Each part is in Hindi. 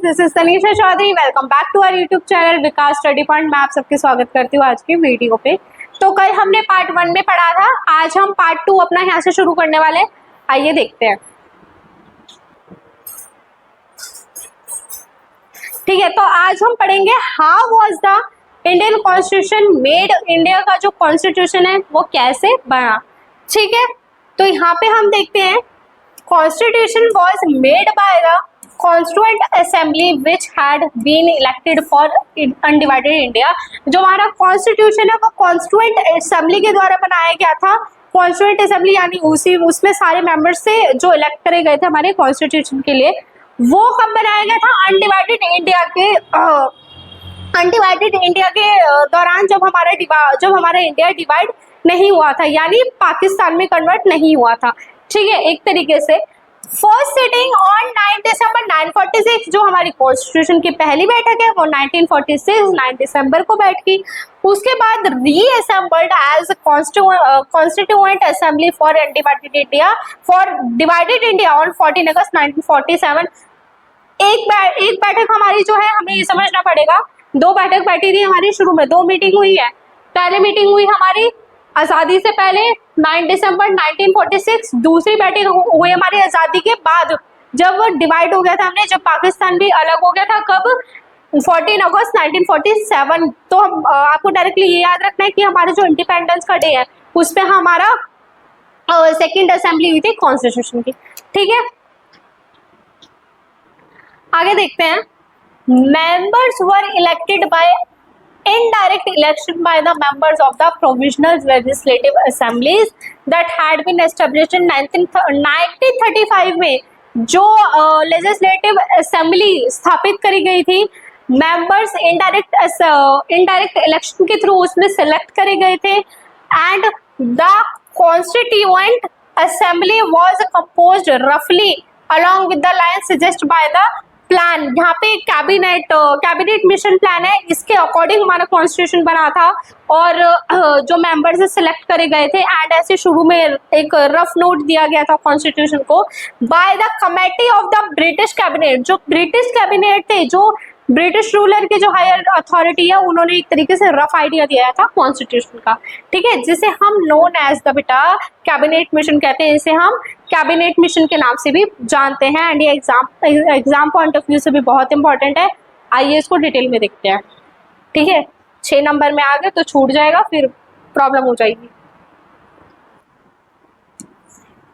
This is Tanisha Chaudhary. Welcome back to our YouTube channel Vikas study point. मैं आप सबके स्वागत करती हूँ आज की वीडियो पे। तो कल हमने पार्ट 1 में पढ़ा था, आज हम पार्ट 2 अपना यहाँ से शुरू करने वाले हैं। आइए देखते हैं। ठीक है, तो आज हम पढ़ेंगे how was the Indian constitution made. India का जो कॉन्स्टिट्यूशन है वो कैसे बना। ठीक है, तो यहाँ पे हम देखते हैं constitution was made by the constituent assembly which had been elected for undivided India. जो हमारा कॉन्स्टिट्यूशन है वो कॉन्स्टिट्यूएंट असेंबली के द्वारा बनाया गया था। कॉन्स्टिट्यूएंट असेंबली यानी उसमें सारे मेंबर्स से जो इलेक्ट करे गए थे हमारे कॉन्स्टिट्यूशन के लिए। वो कब बनाया गया था? अनडिवाइडेड इंडिया के दौरान, जब हमारा इंडिया डिवाइड नहीं हुआ था, यानी पाकिस्तान में कन्वर्ट नहीं हुआ था। ठीक है, एक तरीके से फर्स्ट सिटिंग ऑन 9 दिसंबर 1946, जो हमारी कॉन्स्टिट्यूशन की पहली बैठक है वो 1946 9 दिसंबर को बैठी। उसके बाद reassembled as constituent assembly for divided India on 14 August 1947। एक बैठक हमारी जो है, हमें ये समझना पड़ेगा, दो बैठक बैठी थी हमारी। शुरू में 2 मीटिंग हुई है। पहले मीटिंग हुई हमारी आज़ादी से पहले 9 दिसंबर 1946। दूसरी बैठक हुई हमारी आज़ादी के बाद, जब डिवाइड हो गया था हमने, जब पाकिस्तान भी अलग हो गया था। कब? 14 अगस्त 1947। तो हम आपको डायरेक्टली ये याद रखना है कि हमारे जो इंडिपेंडेंस का डे है उस पर हमारा सेकेंड असेंबली हुई थी कॉन्स्टिट्यूशन की। ठीक है, आगे देखते हैं। Members were elected by indirect election by the members of the provisional legislative assemblies that had been established in 1935 में जो legislative assembly स्थापित करी गई थी, members indirect election के थ्रू उसमें select करे गए थे। and the constituent assembly was composed roughly along with the lines suggested by the plan. यहाँ पे कैबिनेट मिशन प्लान है, इसके अकॉर्डिंग हमारा कॉन्स्टिट्यूशन बना था और जो मेंबर्स सिलेक्ट करे गए थे। एंड ऐसे शुरू में एक रफ नोट दिया गया था कॉन्स्टिट्यूशन को by the committee of the British cabinet. जो ब्रिटिश कैबिनेट थे, जो ब्रिटिश रूलर के जो हायर अथॉरिटी है, उन्होंने एक तरीके से रफ आइडिया दिया था कॉन्स्टिट्यूशन का। ठीक है, जिसे हम नोन एज द बेटा कैबिनेट मिशन कहते हैं, इसे हम कैबिनेट मिशन के नाम से भी जानते हैं। एंड ये एग्जाम पॉइंट ऑफ व्यू से भी बहुत इंपॉर्टेंट है। आइए इसको डिटेल में देखते हैं। ठीक है, 6 नंबर में आ गए तो छूट जाएगा, फिर प्रॉब्लम हो जाएगी।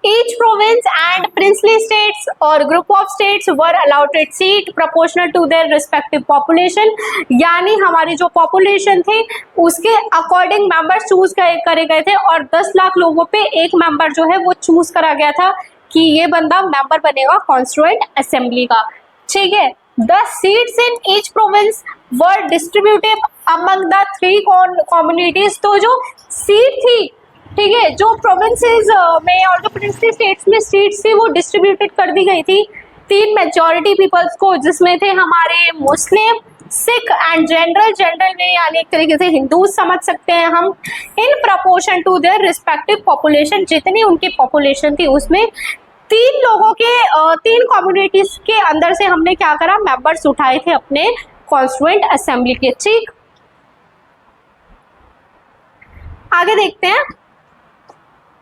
Each province and princely states or group of states were allotted seat proportional to their respective population। यानी हमारी जो पॉपुलेशन थी उसके अकॉर्डिंग मेंबर चूज करे गए थे और 10 लाख लोगों पे एक मेंबर जो है वो चूज करा गया था कि ये बंदा मेंबर बनेगा कॉन्स्टिट्यूएंट असेंबली का। ठीक है, the seats in each province were distributed among the 3 communities। तो जो सीट थी, ठीक है, जो प्रोविंसेस में और जो प्रिंसली स्टेट्स में सीट्स थी वो डिस्ट्रीब्यूटेड कर दी गई थी 3 मेजॉरिटी पीपल्स को, जिसमें थे हमारे मुस्लिम, सिख एंड जनरल में, यानी एक तरीके से हिंदू समझ सकते हैं हम। In proportion to their respective population, जितनी उनकी पॉपुलेशन थी उसमें 3 लोगों के 3 कम्युनिटीज के अंदर से हमने क्या करा, मेंबर्स उठाए थे अपने कॉन्स्टिट्यूएंट असेंबली के। ठीक, आगे देखते हैं।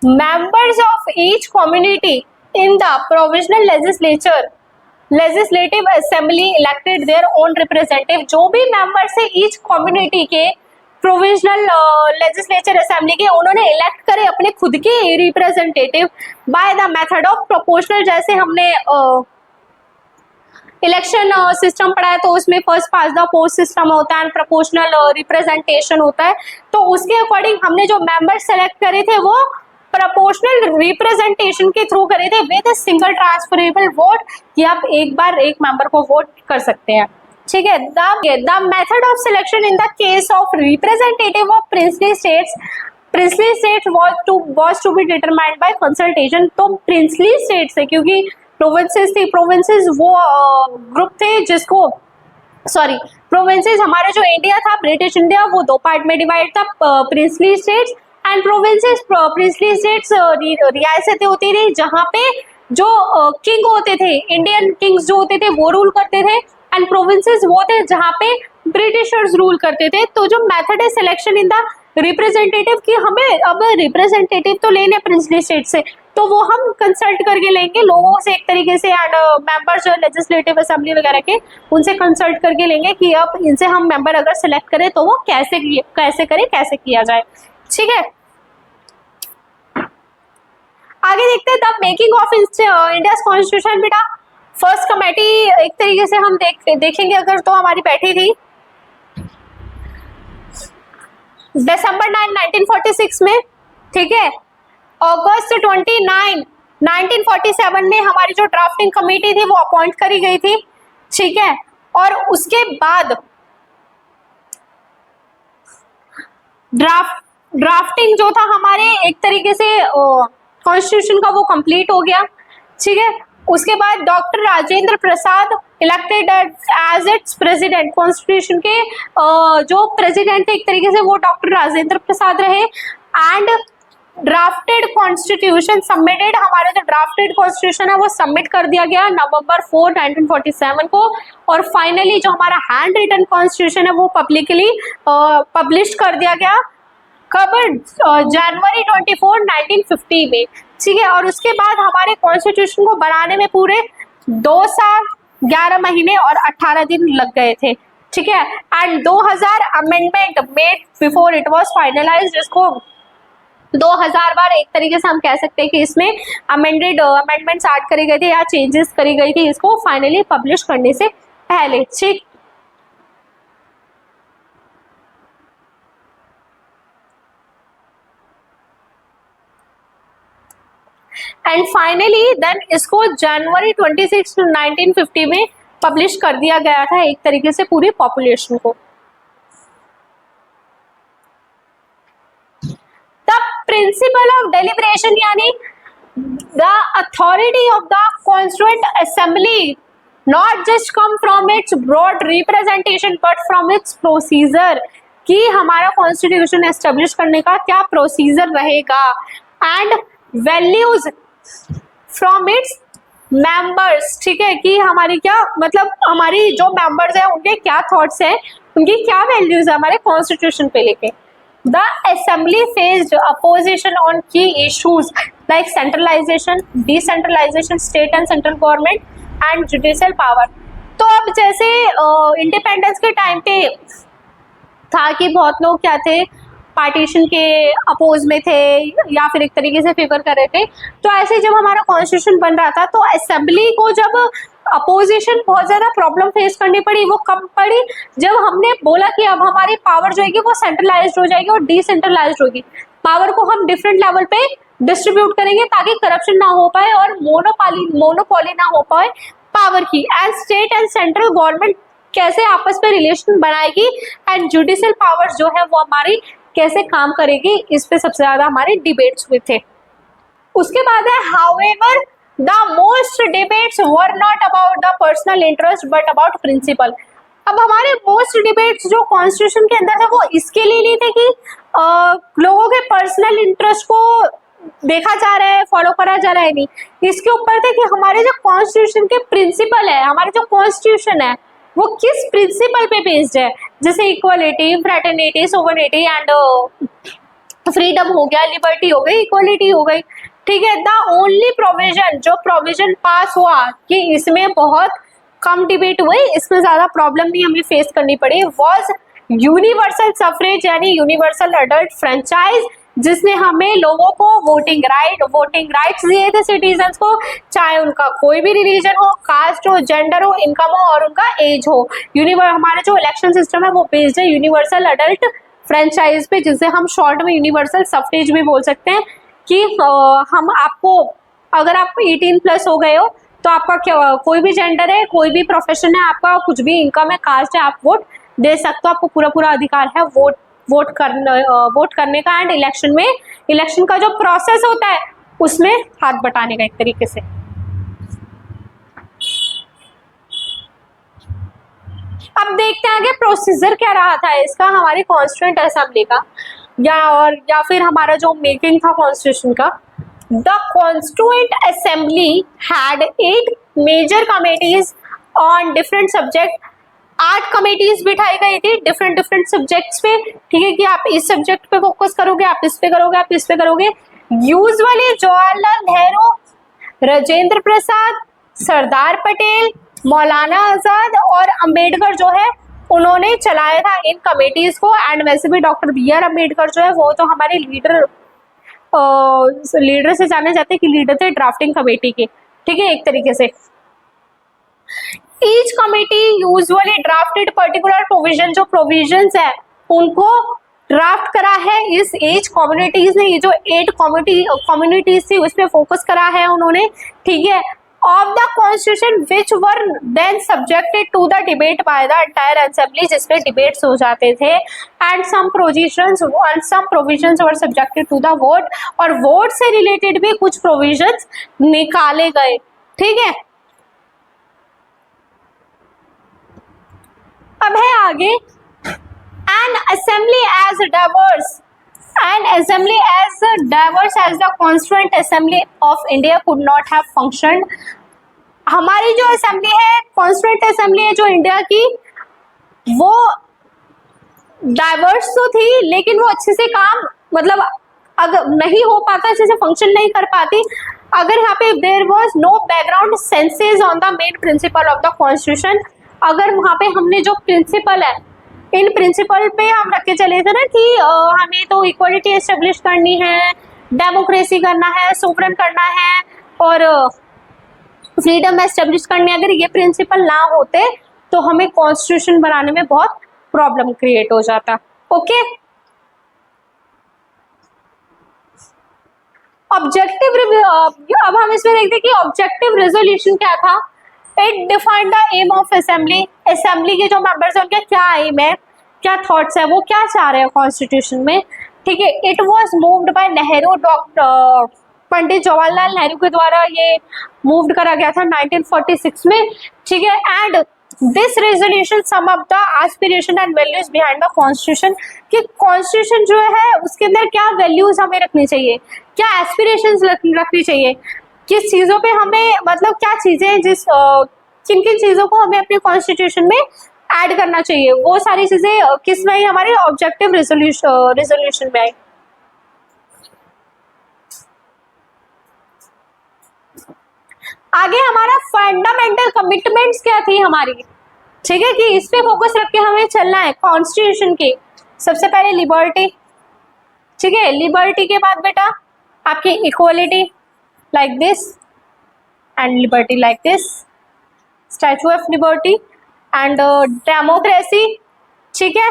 Members of each community in the provisional legislative assembly elected their own representative। जो भी members है each community के provisional legislature assembly के, उन्होंने elect करे अपने खुद के representative by the method of proportional। जैसे हमने इलेक्शन सिस्टम पढ़ा है तो उसमें first pass the post system होता है, प्रोपोर्शनल रिप्रेजेंटेशन होता है। तो उसके अकॉर्डिंग हमने जो मेंबर सेलेक्ट करे थे वो प्रोपोर्शनल रिप्रेजेंटेशन के थ्रू करे थे विद सिंगल ट्रांसफरेबल वोट, कि आप एक बार एक मेंबर को वोट कर सकते हैं। ठीक है, the method of selection in the case of representative of princely states was to be determined by consultation. तो प्रिंसली स्टेट्स है क्योंकि प्रोविंसेस वो ग्रुप थे जिसको, सॉरी, प्रोविंसेस हमारे जो इंडिया था, ब्रिटिश इंडिया, वो 2 पार्ट में डिवाइड था, princely states and provinces. Princely states रियासतें होती थी जहाँ पे जो किंग होते थे, इंडियन किंग्स जो होते थे वो रूल करते थे। एंड प्रोविंसेस वो थे जहाँ पे ब्रिटिशर्स रूल करते थे। तो जो मेथड है सिलेक्शन इन द रिप्रेजेंटेटिव की, हमें अब रिप्रेजेंटेटिव तो लेने प्रिंसली स्टेट से, तो वो हम कंसल्ट करके लेंगे लोगों से एक तरीके से, एंड मेंबर्स जो लेजिस्लेटिव असेंबली वगैरह के, उनसे कंसल्ट करके लेंगे कि अब इनसे हम मेंबर अगर सिलेक्ट करें तो वो कैसे करें, कैसे किया जाए। ठीक है, आगे देखते हैं the making of India constitution. बेटा फर्स्ट कमेटी एक तरीके से हम देखेंगे अगर तो हमारी बैठी थी दिसंबर 9, 1946 में। ठीक है, अगस्त 29, 1947 में हमारी जो ड्राफ्टिंग कमेटी थी वो अपॉइंट करी गई थी। ठीक है, और उसके बाद ड्राफ्टिंग जो था हमारे एक तरीके से कॉन्स्टिट्यूशन का वो कंप्लीट हो गया। ठीक है, उसके बाद doctor Rajendra Prasad elected as its president, constitution के जो प्रेसिडेंट थे एक तरीके से वो डॉक्टर राजेंद्र प्रसाद रहे। एंड ड्राफ्टेड कॉन्स्टिट्यूशन सबमिटेड, हमारे जो ड्राफ्टेड कॉन्स्टिट्यूशन है वो सबमिट कर दिया गया नवंबर 4, 1947 को। और फाइनली जो हमारा हैंड रिटन कॉन्स्टिट्यूशन है वो पब्लिकली पब्लिश कर दिया गया कब, जनवरी 24, 1950 में। ठीक है, और उसके बाद हमारे कॉन्स्टिट्यूशन को बनाने में पूरे 2 साल 11 महीने और 18 दिन लग गए थे। ठीक है, and 2000 amendment made before it was finalised, जिसको 2000 बार एक तरीके से हम कह सकते हैं कि इसमें अमेंडमेंट्स ऐड करी गई थी या चेंजेस करी गई थी इसको फाइनली पब्लिश करने से पहले। ठीक, एंड फाइनली देन इसको जनवरी 26, 1950 में पब्लिश कर दिया गया था एक तरीके से पूरी पॉपुलेशन को। द प्रिंसिपल ऑफ डेलिब्रेशन यानी the authority of the constituent assembly not just come from its broad representation but from its procedure, कि हमारा कॉन्स्टिट्यूशन एस्टेब्लिश करने का क्या प्रोसीजर रहेगा, and values from its members. ठीक है, कि हमारी क्या मतलब हमारी जो मेंबर्स हैं उनके क्या थॉट्स हैं, उनकी क्या वैल्यूज है हमारे कॉन्स्टिट्यूशन पे लेके। The assembly faced opposition on key issues like centralisation, decentralisation, state and central government and judicial power. तो अब जैसे इंडिपेंडेंस के टाइम पे था कि बहुत लोग क्या थे, पार्टीशन के अपोज में थे या फिर एक तरीके से फेवर कर रहे थे। तो ऐसे जब हमारा कॉन्स्टिट्यूशन बन रहा था तो असेंबली को जब अपोजिशन बहुत ज़्यादा प्रॉब्लम फेस करनी पड़ी, वो कब पड़ी, जब हमने बोला कि अब हमारी पावर जो है वो सेंट्रलाइज्ड हो जाएगी और डिसेंट्रलाइज्ड होगी। पावर को हम डिफरेंट लेवल पे डिस्ट्रीब्यूट करेंगे ताकि करप्शन ना हो पाए और मोनोपोली ना हो पाए पावर की। And state and central government कैसे आपस में रिलेशन बनाएगी एंड जुडिशियल पावर्स जो है वो हमारी कैसे काम करेगी, इस पे सबसे ज्यादा हमारे डिबेट्स हुए थे। उसके बाद है however the most debates were not about the personal interest but about principle. अब हमारे मोस्ट डिबेट्स जो कॉन्स्टिट्यूशन के अंदर थे वो इसके लिए नहीं थे कि लोगों के पर्सनल इंटरेस्ट को देखा जा रहा है, फॉलो करा जा रहा है, नहीं, इसके ऊपर थे कि हमारे जो कॉन्स्टिट्यूशन के प्रिंसिपल है, हमारे जो कॉन्स्टिट्यूशन है वो किस प्रिंसिपल पे बेस्ड है, जैसे equality, fraternity, sovereignty and freedom हो गया, लिबर्टी हो गई, इक्वलिटी हो गई। ठीक है, द ओनली प्रोविजन जो प्रोविजन पास हुआ कि इसमें बहुत कम डिबेट हुई, इसमें ज्यादा प्रॉब्लम नहीं हमें फेस करनी पड़ी, वॉज यूनिवर्सल सफरेज यानी यूनिवर्सल अडल्ट फ्रेंचाइज, जिसने हमें लोगों को वोटिंग राइट्स दिए थे सिटीजन्स को, चाहे उनका कोई भी रिलीजन हो, कास्ट हो, जेंडर हो, इनकम हो और उनका एज हो। हमारा जो इलेक्शन सिस्टम है वो बेस्ड है यूनिवर्सल अडल्ट फ्रेंचाइज पे, जिसे हम शॉर्ट में यूनिवर्सल सफरेज भी बोल सकते हैं। कि हम आपको अगर आप 18+ हो गए हो तो आपका क्या कोई भी जेंडर है, कोई भी प्रोफेशन है, आपका कुछ भी इनकम है, कास्ट है, आप वोट दे सकते हो, आपको पूरा अधिकार है वोट करने का। एंड इलेक्शन का जो प्रोसेस होता है उसमें हाथ बटाने का एक तरीके से। अब देखते हैं आगे प्रोसीजर क्या रहा था इसका, हमारी कॉन्स्टिट्यूएंट असेंबली का या फिर हमारा जो मेकिंग था कॉन्स्टिट्यूशन का। The constituent assembly had 8 major committees on different subject. 8 committees बिठाई गई थी डिफरेंट डिफरेंट सब्जेक्ट्स पे, ठीक है, कि आप इस सब्जेक्ट पे फोकस करोगे, आप इस पे करोगे, आप इस पे करोगे। यूजुअली जवाहरलाल नेहरू, राजेंद्र प्रसाद, सरदार पटेल, मौलाना आजाद और अंबेडकर जो है उन्होंने चलाया था इन कमेटीज को। एंड वैसे भी डॉक्टर बी आर अम्बेडकर जो है वो तो हमारे लीडर से जाने जाते हैं कि लीडर थे ड्राफ्टिंग कमेटी के, ठीक है, एक तरीके से। Each committee usually drafted particular provision, जो प्रोविजंस है उनको ड्राफ्ट करा है इस एज कम्युनिटीज ने। ये जो 8 कम्युनिटीज थी उसमें फोकस करा है उन्होंने, ठीक है, of the constitution which were then subjected to the debate by the entire assembly, जिसपे डिबेट्स हो जाते थे। And some provisions were subjected to the vote, और वोट से रिलेटेड भी कुछ प्रोविजंस निकाले गए, ठीक है। अब है आगे, an assembly as diverse as the constituent assembly of India could not have functioned। हमारी जो असेंबली है, कॉन्स्टिट्यूएंट असेंबली है जो इंडिया की, वो डाइवर्स तो थी लेकिन वो अच्छे से काम मतलब अगर नहीं हो पाता, अच्छे से फंक्शन नहीं कर पाती अगर यहाँ पे there was no background senses on the main principle of the constitution. अगर वहाँ पे हमने जो प्रिंसिपल है, इन प्रिंसिपल पे हम रख के चले थे ना कि हमें तो इक्वलिटी एस्टेब्लिश करनी है, डेमोक्रेसी करना है, सोवरेन करना है और फ्रीडम एस्टेब्लिश करनी है, अगर ये प्रिंसिपल ना होते तो हमें कॉन्स्टिट्यूशन बनाने में बहुत प्रॉब्लम क्रिएट हो जाता। ओके, ऑब्जेक्टिव रिव्यू, अब हम इसमें देखते हैं कि ऑब्जेक्टिव रेजोल्यूशन क्या था। It defined the aim of assembly, assembly के जो मेंबर्स हैं उनका क्या एम है, क्या थॉट्स है, वो क्या चाह रहे हैं कॉन्स्टिट्यूशन में, ठीक है। It was moved by Nehru, doctor Pandit Jawaharlal Nehru के द्वारा ये मूव्ड करा गया था 1946 में, ठीक है। And this resolution sum up the aspiration and values behind the constitution, कि कॉन्स्टिट्यूशन जो है उसके अंदर क्या वैल्यूज हमें रखनी चाहिए, क्या एस्पिरेशंस रखनी चाहिए, किस चीज़ों पे हमें मतलब क्या चीज़ें किन किन चीज़ों को हमें अपने कॉन्स्टिट्यूशन में ऐड करना चाहिए, वो सारी चीज़ें किस में आई, हमारे ऑब्जेक्टिव रेजोल्यूशन में आई। आगे हमारा फंडामेंटल कमिटमेंट्स क्या थी हमारी, ठीक है, कि इस पे फोकस रख के हमें चलना है कॉन्स्टिट्यूशन की। सबसे पहले लिबर्टी, ठीक है, लिबर्टी के बाद बेटा आपकी equality like this and liberty like this, statue of liberty and democracy, ठीक है,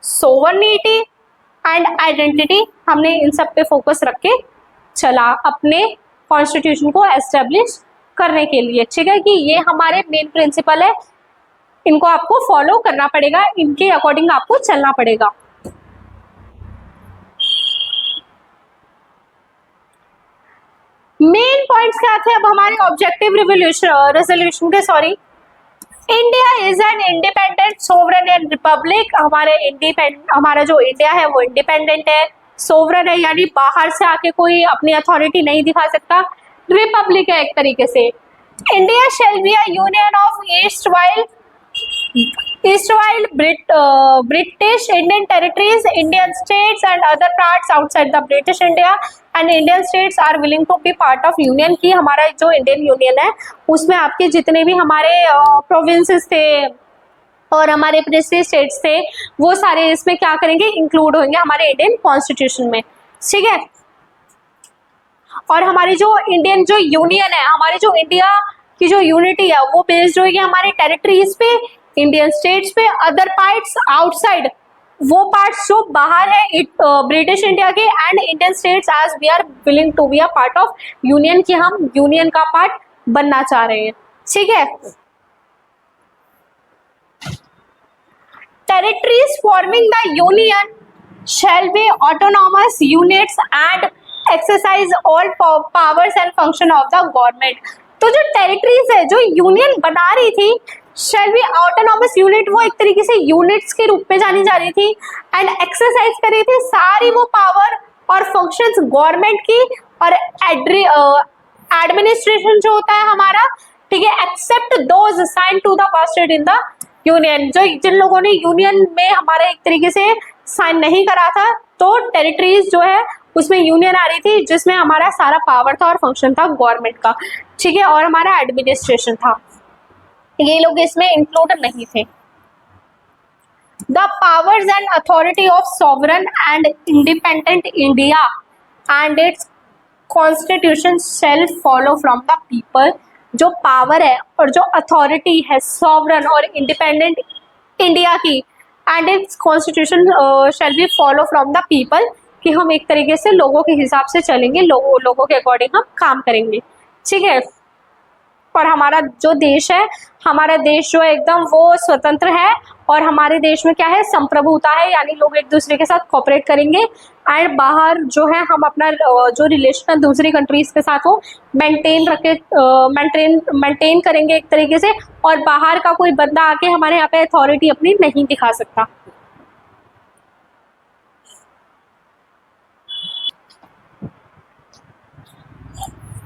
सोवरेनिटी एंड आइडेंटिटी, हमने इन सब पे फोकस रख के चला अपने कॉन्स्टिट्यूशन को एस्टेब्लिश करने के लिए, ठीक है, कि ये हमारे मेन प्रिंसिपल है, इनको आपको फॉलो करना पड़ेगा, इनके अकॉर्डिंग आपको चलना पड़ेगा। मेन पॉइंट्स क्या थे अब हमारे ऑब्जेक्टिव रेजोल्यूशन के, sorry, India is an independent sovereign and Republic, हमारा जो इंडिया है वो इंडिपेंडेंट है, सोवरेन है, यानी बाहर से आके कोई अपनी अथॉरिटी नहीं दिखा सकता, रिपब्लिक है एक तरीके से। India shall be a union of erstwhile British Indian territories, Indian states and other parts outside the British India and Indian states are willing to be part of union, की हमारा जो इंडियन यूनियन है उसमें आपके जितने भी हमारे प्रोविंसेस थे और हमारे प्रिंसली स्टेट्स थे वो सारे इसमें क्या करेंगे, इंक्लूड होंगे हमारे इंडियन कॉन्स्टिट्यूशन में, ठीक है। और हमारी जो इंडियन जो यूनियन है, हमारे जो इंडिया की जो यूनिटी है वो बेस्ड होगी हमारे टेरिटरीज पे, इंडियन स्टेट्स पे, अदर पार्ट्स आउटसाइड, वो पार्ट्स जो बाहर है ब्रिटिश इंडिया के, and Indian states as we are willing to be a part of union, की हम यूनियन का पार्ट बनना चाह रहे हैं, ठीक है। Territories forming the union shall be autonomous units and exercise all powers and function of the government। तो जो टेरिटरीज है जो यूनियन बना रही थी, shall be autonomous unit, वो एक तरीके से यूनिट्स के रूप में जानी जा रही थी, एंड एक्सरसाइज कर रही थी सारी वो पावर और फंक्शंस गवर्नमेंट की, और एडमिनिस्ट्रेशन जो होता है हमारा ठीक है, except those assigned to the first state in the union. जो जिन लोगों ने यूनियन में हमारा एक तरीके से साइन नहीं करा था, तो टेरिटरीज जो है उसमें यूनियन आ रही थी, जिसमें हमारा सारा पावर था और फंक्शन था गवर्नमेंट का, ठीक है, और हमारा एडमिनिस्ट्रेशन था, ये लोग इसमें इंक्लूड नहीं थे। The powers and authority of sovereign and independent India and its constitution shall follow from the people. जो पावर है और जो अथॉरिटी है सॉवरन और इंडिपेंडेंट इंडिया की, and its constitution shall be follow from the people, कि हम एक तरीके से लोगों के हिसाब से चलेंगे, लोगों के अकॉर्डिंग हम काम करेंगे, ठीक है। और हमारा जो देश है, हमारा देश जो है एकदम वो स्वतंत्र है, और हमारे देश में क्या है, संप्रभुता है, यानी लोग एक दूसरे के साथ कोऑपरेट करेंगे, एंड बाहर जो है हम अपना जो रिलेशन दूसरी कंट्रीज के साथ हो मेंटेन करेंगे एक तरीके से, और बाहर का कोई बंदा आके हमारे यहाँ पे अथॉरिटी अपनी नहीं दिखा सकता।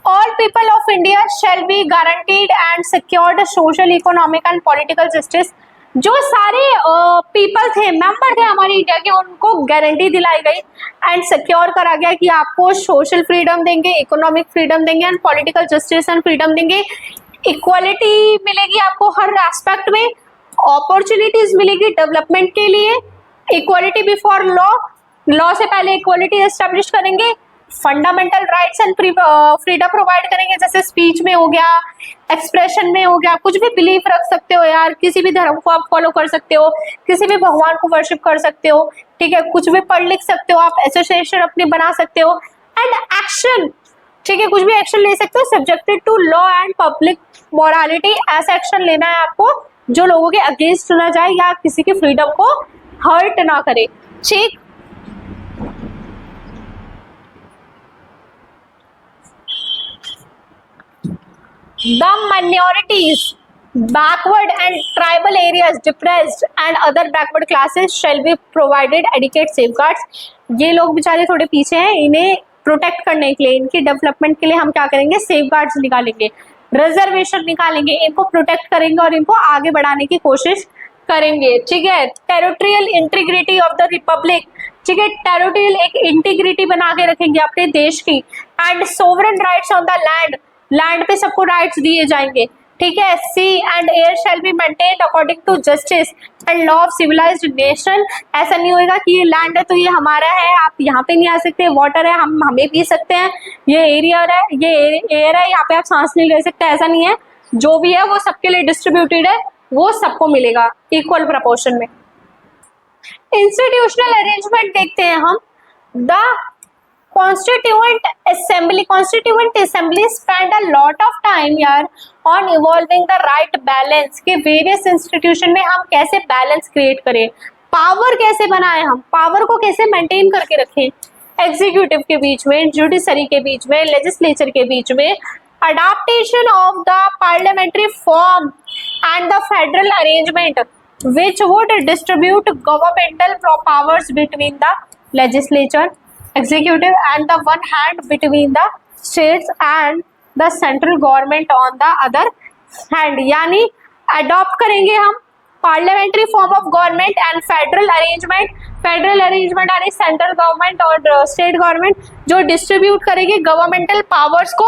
All people of India shall be guaranteed and secured social, economic and political justice। जो सारे पीपल थे, मेंबर थे हमारे इंडिया के, उनको गारंटी दिलाई गई एंड सिक्योर करा गया कि आपको सोशल फ्रीडम देंगे, इकोनॉमिक फ्रीडम देंगे and political justice and freedom देंगे। इक्वालिटी मिलेगी आपको हर एस्पेक्ट में, अपॉर्चुनिटीज मिलेगी डेवलपमेंट के लिए, इक्वालिटी बिफोर लॉ, लॉ से पहले इक्वालिटी एस्टेब्लिश करेंगे, fundamental rights and freedom provide करेंगे, जैसे स्पीच में हो गया, एक्सप्रेशन में हो गया, कुछ भी बिलीफ रख सकते हो यार, किसी भी धर्म को आप फॉलो कर सकते हो, किसी भी भगवान को वर्शिप कर सकते हो, ठीक है, कुछ भी पढ़ लिख सकते हो, आप एसोसिएशन अपनी बना सकते हो, एंड एक्शन, ठीक है, कुछ भी एक्शन ले सकते हो subjected to law and public morality. ऐसा एक्शन लेना है आपको जो लोगों के अगेंस्ट ना जाए या किसी की फ्रीडम को हर्ट ना करे, ठीक। The minorities, backward and tribal areas, depressed and other backward classes shall be provided adequate safeguards। ये लोग बेचारे थोड़े पीछे हैं, इन्हें प्रोटेक्ट करने के लिए, इनकी डेवलपमेंट के लिए हम क्या करेंगे, सेफगार्ड्स निकालेंगे, रिजर्वेशन निकालेंगे, इनको प्रोटेक्ट करेंगे और इनको आगे बढ़ाने की कोशिश करेंगे, ठीक है। Territorial integrity of the Republic, ठीक है, टेरिटोरियल एक इंटीग्रिटी बना के रखेंगे अपने देश की, and sovereign rights on the land, land पे सबको राइट्स दिए जाएंगे, ठीक है। Sea and air shall be maintained according to justice and law of civilised nation. ऐसा नहीं होएगा कि ये लैंड है तो ये हमारा है, आप यहाँ पे नहीं आ सकते, वाटर है हम हमें पी सकते हैं, ये एरिया है, ये एयर है, यहाँ पे आप सांस नहीं ले सकते, ऐसा नहीं है। जो भी है वो सबके लिए डिस्ट्रीब्यूटेड है, वो सबको मिलेगा इक्वल प्रपोर्शन में। इंस्टीट्यूशनल अरेंजमेंट देखते हैं हम। The Constituent Assembly spend a lot of time यार on evolving the right balance के various institution में हम कैसे बैलेंस क्रिएट करें, पावर कैसे बनाएं, हम पावर को कैसे मेंटेन करके रखें, एग्जीक्यूटिव के बीच में, जुडिशरी के बीच में, लेजिस्लेचर के बीच में, adaptation of the parliamentary form and the federal arrangement which would distribute governmental powers between the legislature, executive and the one hand between the states and the central government on the other hand। यानी अडॉप्ट करेंगे हम parliamentary form of government and federal arrangement यानी सेंट्रल गवर्नमेंट और स्टेट गवर्नमेंट जो डिस्ट्रीब्यूट करेंगे गवर्नमेंटल पावर्स को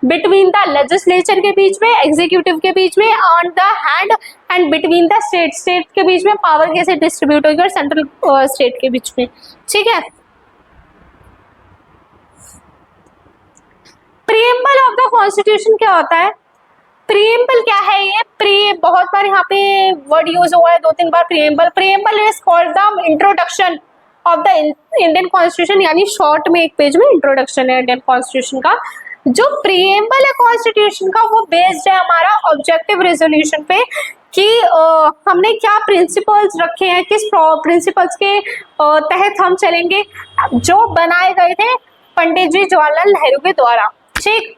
बिटवीन द लेजिस्लेचर के बीच में, एग्जीक्यूटिव के बीच में, on the hand and between the state के बीच में पावर कैसे डिस्ट्रीब्यूट होगी और सेंट्रल स्टेट के बीच में, ठीक है। प्रीएम्बल ऑफ द कॉन्स्टिट्यूशन क्या होता है, प्रीएम्बल क्या है, ये बहुत बार यहाँ पे वर्ड यूज हुआ है 2-3 बार। Preamble is called the introduction of the Indian constitution, यानी शॉर्ट में एक पेज में इंट्रोडक्शन है इंडियन कॉन्स्टिट्यूशन का। जो प्रीएम्बल है कॉन्स्टिट्यूशन का वो बेस्ड है हमारा ऑब्जेक्टिव रेजोल्यूशन पे कि हमने क्या प्रिंसिपल्स रखे हैं, किस प्रिंसिपल्स के तहत हम चलेंगे, जो बनाए गए थे पंडित जी जवाहरलाल नेहरू के द्वारा, ठीक।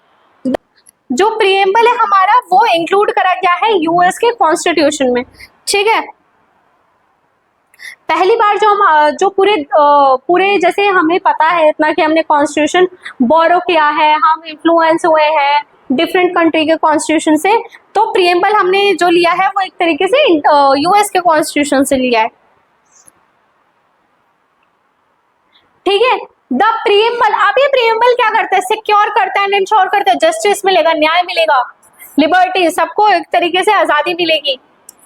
जो प्रीएम्बल है हमारा वो इंक्लूड करा गया है यूएस के कॉन्स्टिट्यूशन में, ठीक है। पहली बार जो हम जो पूरे जैसे हमें पता है इतना कि हमने कॉन्स्टिट्यूशन बोरो किया है, हम इन्फ्लुएंस हुए हैं डिफरेंट कंट्री के कॉन्स्टिट्यूशन से, तो प्रियम्बल हमने जो लिया है वो एक तरीके से यूएस के कॉन्स्टिट्यूशन से लिया है, ठीक है। द प्रियम्बल, अब ये प्रियम्बल क्या करता है, सिक्योर करता है, इंश्योर करता है जस्टिस मिलेगा, न्याय मिलेगा, लिबर्टी, सबको एक तरीके से आजादी मिलेगी,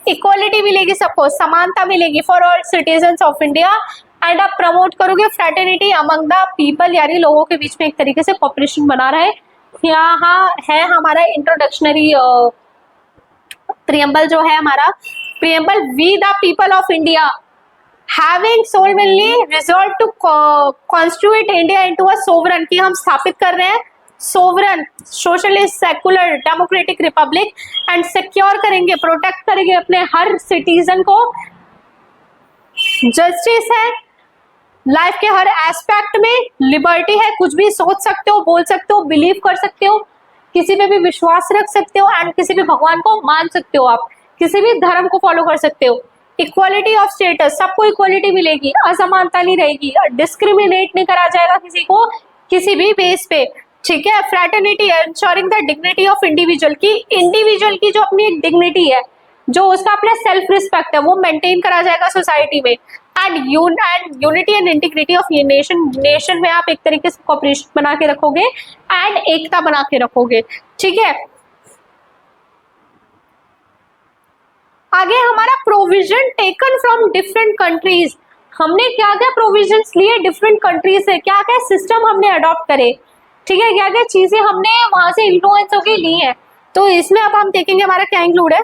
इक्वालिटी मिलेगी, सबको समानता मिलेगी for all citizens of India, and आप प्रमोट करोगे फ्रेटर्निटी अमंग द पीपल, यानी लोगों के बीच में एक तरीके से कॉपरेशन बना रहे। यहाँ है हमारा इंट्रोडक्शनरी प्रियम्बल जो है हमारा preamble, we the people of India having solemnly resolved to constitute India into a sovereign, कि हम स्थापित कर रहे हैं sovereign socialist secular democratic Republic, and secure करेंगे, प्रोटेक्ट करेंगे अपने हर सिटीजन को, जस्टिस है लाइफ के हर एस्पेक्ट में, लिबर्टी है, कुछ भी सोच सकते हो, बोल सकते हो, बिलीव कर सकते हो, किसी पे भी विश्वास रख सकते हो, एंड किसी भी भगवान को मान सकते हो, आप किसी भी धर्म को फॉलो कर सकते हो, इक्वालिटी ऑफ स्टेटस, सबको इक्वालिटी मिलेगी, असमानता नहीं रहेगी, डिस्क्रिमिनेट नहीं करा जाएगा किसी को किसी भी बेस पे, ठीक है। Fraternity, ensuring the dignity of individual, की इंडिविजुअल की जो अपनी एक डिग्निटी है, जो उसका अपना सेल्फ रिस्पेक्ट है, वो मेंटेन करा जाएगा सोसाइटी में, and unity and integrity of nation में आप एक तरीके से कॉपरेशन बना के रखोगे एंड एकता बना के रखोगे, ठीक है। आगे हमारा provision taken from different countries, हमने क्या क्या प्रोविजंस लिए डिफरेंट कंट्रीज से, क्या क्या सिस्टम हमने अडॉप्ट करे, ठीक है, क्या क्या चीजें हमने वहां से इन्फ्लुएंस होके ली हैं। तो इसमें अब हम देखेंगे हमारा क्या इंक्लूड है।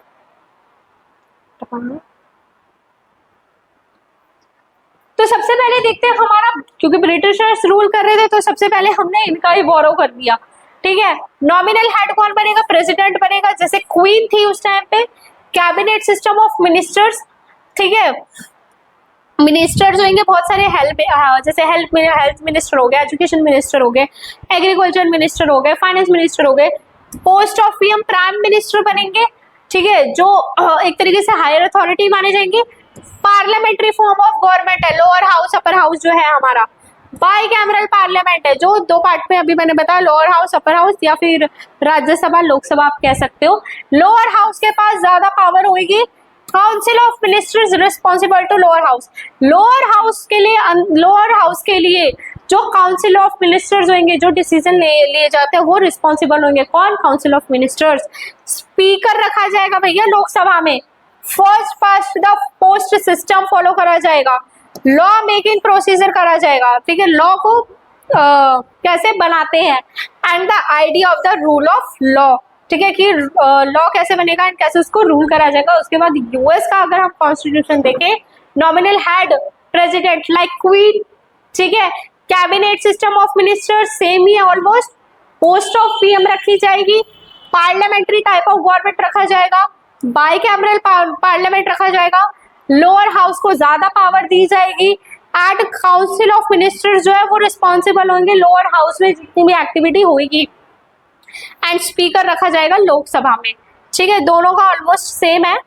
तो सबसे पहले देखते हैं हमारा, क्योंकि ब्रिटिशर्स रूल कर रहे थे तो सबसे पहले हमने इनका ही बोरो कर दिया, ठीक है। नॉमिनल हेड कौन बनेगा, प्रेसिडेंट बनेगा, जैसे क्वीन थी उस टाइम पे। कैबिनेट सिस्टम ऑफ मिनिस्टर्स, ठीक है, मिनिस्टर्स होंगे बहुत सारे, हेल्प जैसे हेल्थ मिनिस्टर हो गया, एजुकेशन मिनिस्टर हो गए, एग्रीकल्चर मिनिस्टर हो गए, फाइनेंस मिनिस्टर हो गए, post of PM prime minister बनेंगे, ठीक है, जो एक तरीके से हायर अथॉरिटी माने जाएंगे। पार्लियामेंट्री फॉर्म ऑफ गवर्नमेंट है, लोअर हाउस अपर हाउस जो है हमारा, बाई कैमरल पार्लियामेंट है, जो दो पार्ट में अभी मैंने बताया, लोअर हाउस अपर हाउस, या फिर राज्यसभा लोकसभा आप कह सकते हो। लोअर हाउस के पास ज्यादा पावर होगी। Council of ministers responsible to lower house, lower house के लिए जो काउंसिल ऑफ मिनिस्टर्स होंगे, जो डिसीजन लिए जाते हैं वो रिस्पॉन्सिबल होंगे, कौन, काउंसिल ऑफ मिनिस्टर्स। स्पीकर रखा जाएगा भैया लोकसभा में, first past the post system follow करा जाएगा, लॉ मेकिंग प्रोसीजर करा जाएगा, ठीक है, लॉ को कैसे बनाते हैं, and the idea of the rule of law, ठीक है, कि लॉ कैसे बनेगा एंड कैसे उसको रूल करा जाएगा। उसके बाद यूएस का अगर हम कॉन्स्टिट्यूशन देखें, nominal head president like queen, ठीक है, cabinet system of ministers same ही है ऑलमोस्ट, पोस्ट ऑफ पीएम रखी जाएगी, पार्लियामेंट्री टाइप ऑफ गवर्नमेंट रखा जाएगा, बाई कैमरल पार्लियामेंट रखा जाएगा, लोअर हाउस को ज्यादा पावर दी जाएगी, एंड काउंसिल ऑफ मिनिस्टर्स जो है वो रिस्पॉन्सिबल होंगे लोअर हाउस में जितनी भी एक्टिविटी होगी, एंड स्पीकर रखा जाएगा लोकसभा में, ठीक है, दोनों का ऑलमोस्ट सेम है।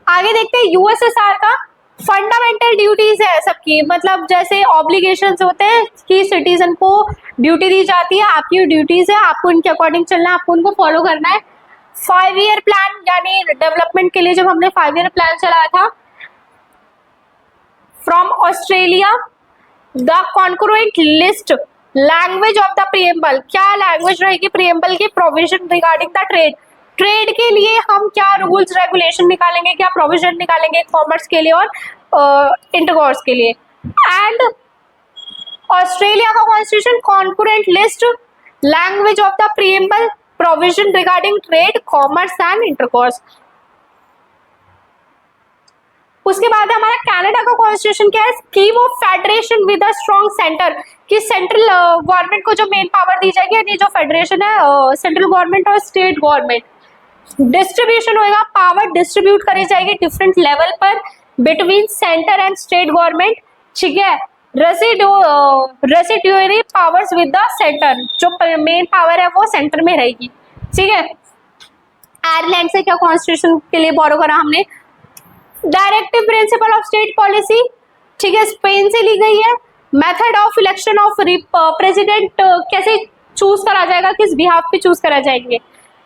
आगे देखते हैं यूएसएसआर का फंडामेंटल ड्यूटीज है सबकी, मतलब जैसे ऑब्लिगेशंस होते हैं कि सिटीजन को ड्यूटी दी जाती है, आपकी ड्यूटीज है, आपको इनके अकॉर्डिंग चलना है, आपको उनको फॉलो करना है। 5 ईयर प्लान, यानी डेवलपमेंट के लिए जब हमने 5 ईयर प्लान चलाया था, from Australia the concurrent list language of the preamble, क्या लैंग्वेज रहेगी प्रियम्बल की, provision regarding the trade, trade के लिए हम क्या रूल्स रेगुलेशन निकालेंगे, क्या प्रोविजन निकालेंगे कॉमर्स के लिए और इंटरकॉर्स के लिए। एंड ऑस्ट्रेलिया का constitution concurrent list language of the preamble, provision regarding trade, commerce and intercourse. उसके बाद हमारा कनाडा का कॉन्स्टिट्यूशन क्या है, scheme of federation with a strong centre, कि सेंट्रल गवर्नमेंट को जो मेन पावर दी जाएगी, यानी जो फेडरेशन है सेंट्रल गवर्नमेंट और स्टेट गवर्नमेंट, डिस्ट्रीब्यूशन होगा, पावर डिस्ट्रीब्यूट करी जाएगी डिफरेंट लेवल पर between centre and state government, ठीक है। रेसिड्यूअरी पावर्स विद द सेंटर, जो मेन पावर है वो सेंटर में रहेगी, ठीक है। आयरलैंड से क्या कॉन्स्टिट्यूशन के लिए बोरो करा हमने, directive principle of state policy, ठीक है, स्पेन से ली गई है। Method of election of president, कैसे चूज करा जाएगा, किस बिहाफ पे चूज करा जाएंगे,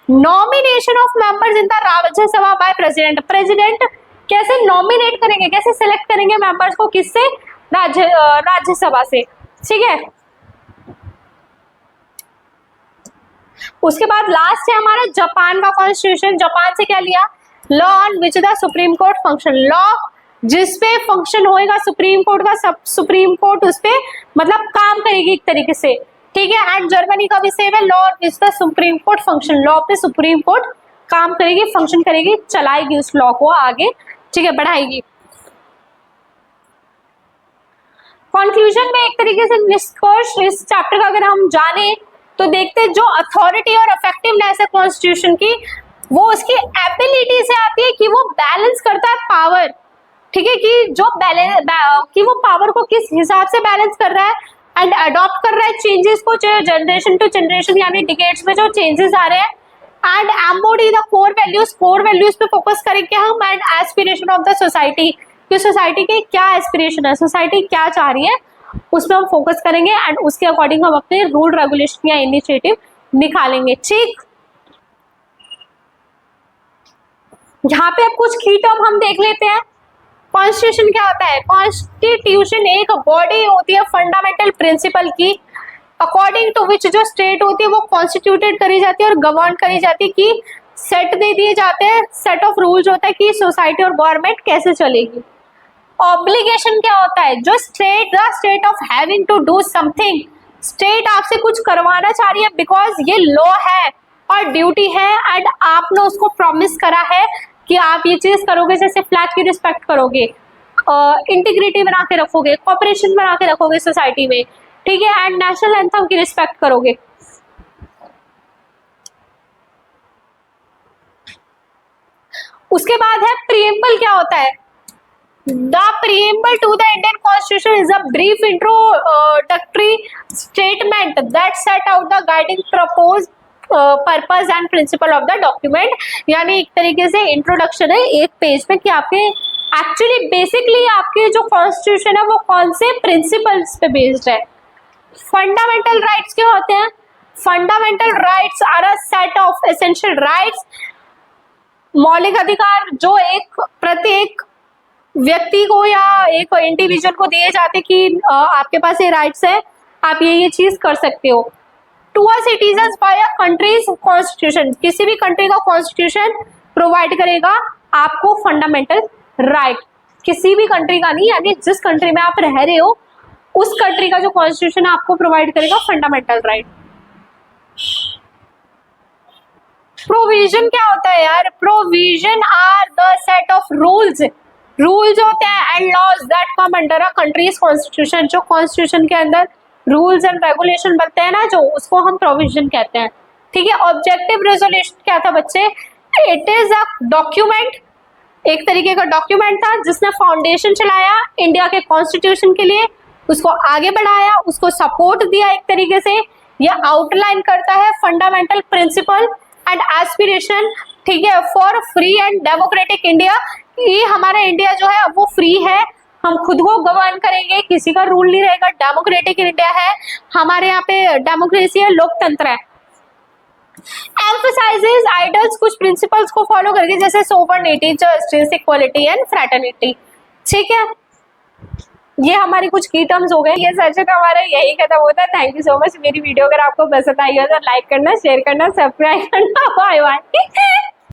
nomination of members in the Rajya Sabha by president, president कैसे नॉमिनेट करेंगे, कैसे सिलेक्ट करेंगे मेंबर्स को, किससे, राज्यसभा से, ठीक है। उसके बाद लास्ट है हमारा जापान का कॉन्स्टिट्यूशन। जापान से क्या लिया, law on which the supreme court function, law जिसपे फंक्शन होएगा सुप्रीम कोर्ट का, सुप्रीम कोर्ट उस पे मतलब काम करेगी एक तरीके से, ठीक है। एंड जर्मनी का भी सेम है, law which the supreme court function, law पे सुप्रीम कोर्ट काम करेगी, फंक्शन करेगी, चलाएगी उस लॉ को आगे, ठीक है, बढ़ाएगी। कंक्लूजन में एक तरीके से निष्कर्ष इस चैप्टर का अगर हम जाने तो देखते हैं जो अथॉरिटी और इफेक्टिवनेस है कॉन्स्टिट्यूशन की, वो उसकी एबिलिटी से आती है कि वो बैलेंस करता है पावर, ठीक है, कि जो कि वो पावर को किस हिसाब से बैलेंस कर रहा है एंड अडॉप्ट कर रहा है चेंजेस को, जनरेशन टू जनरेशन यानी डिकेड्स में जो चेंजेस आ रहे हैं, and embody the core values पे फोकस करेंगे हम, and aspiration of the society, कि सोसाइटी के क्या एस्पिरेशन है, सोसाइटी क्या चाह रही है, उसमें हम फोकस करेंगे एंड उसके अकॉर्डिंग हम अपने रूल रेगुलेशन या इनिशिएटिव निकालेंगे, ठीक। यहाँ पे अब कुछ की टर्म हम देख लेते हैं। कॉन्स्टिट्यूशन क्या होता है, कॉन्स्टिट्यूशन एक बॉडी होती है फंडामेंटल प्रिंसिपल की, अकॉर्डिंग टू विच जो स्टेट होती है वो कॉन्स्टिट्यूटेड करी जाती है और गवर्न करी जाती है, कि सेट दे दिए जाते हैं, सेट ऑफ रूल्स होता है कि सोसाइटी और गवर्नमेंट कैसे चलेगी। ऑब्लिगेशन क्या होता है, जो state of having to do something, state आपसे कुछ करवाना चाह रही है बिकॉज ये लॉ है और ड्यूटी है एंड आपने उसको प्रॉमिस करा है कि आप ये चीज करोगे, जैसे फ्लैग की रिस्पेक्ट करोगे, इंटीग्रिटी बना के रखोगे, कॉपरेशन बना के रखोगे सोसाइटी में, ठीक है, एंड नेशनल एंथम की रिस्पेक्ट करोगे। उसके बाद है प्रीएम्बल क्या होता है, The preamble to the Indian Constitution is a brief introductory statement that set out the guiding proposed purpose and principle of the document, यानी एक तरीके से इंट्रोडक्शन है एक पेज में कि आपके एक्चुअली बेसिकली आपके जो कॉन्स्टिट्यूशन है वो कौन से प्रिंसिपल्स पे बेस्ड है। फंडामेंटल राइट्स क्या होते हैं, fundamental rights are a set of essential rights, मौलिक अधिकार जो एक प्रत्येक व्यक्ति को या एक इंडिविजुअल को दिए जाते कि आपके पास ये राइट्स है, आप ये चीज कर सकते हो। To a citizens by a country's constitution, किसी भी कंट्री का कॉन्स्टिट्यूशन प्रोवाइड करेगा आपको फंडामेंटल राइट, किसी भी कंट्री का नहीं, यानी जिस कंट्री में आप रह रहे हो उस कंट्री का जो कॉन्स्टिट्यूशन आपको प्रोवाइड करेगा फंडामेंटल राइट। प्रोविजन क्या होता है यार, provision are the set of rules होते हैं and laws that come under a country's constitution, जो कॉन्स्टिट्यूशन के अंदर रूल्स एंड रेगुलेशन बनते हैं ना, जो उसको हम प्रोविजन कहते हैं, ठीक है। ऑब्जेक्टिव रेजोल्यूशन क्या था बच्चे, इट इज अ डॉक्यूमेंट, एक तरीके का डॉक्यूमेंट था जिसने फाउंडेशन चलाया इंडिया के कॉन्स्टिट्यूशन के लिए, उसको आगे बढ़ाया, उसको सपोर्ट दिया एक तरीके से। यह आउटलाइन करता है फंडामेंटल प्रिंसिपल एंड एस्पिरेशन, ठीक है, for free and democratic India, ये हमारा इंडिया जो है वो फ्री है, हम खुद को गवर्न करेंगे, किसी का रूल नहीं रहेगा, डेमोक्रेटिक इंडिया है, हमारे यहाँ पे डेमोक्रेसी है, लोकतंत्र है। एम्फसाइजेस आइडल्स कुछ प्रिंसिपल्स को फॉलो करके, जैसे sovereignty, justice, equality and fraternity, ठीक है। ये हमारी कुछ की टर्म्स हो गए। ये सेशन हमारा यही खत्म होता है। Thank you so much. मेरी वीडियो अगर आपको पसंद आई हो तो लाइक करना, शेयर करना, सब्सक्राइब करना। Bye bye.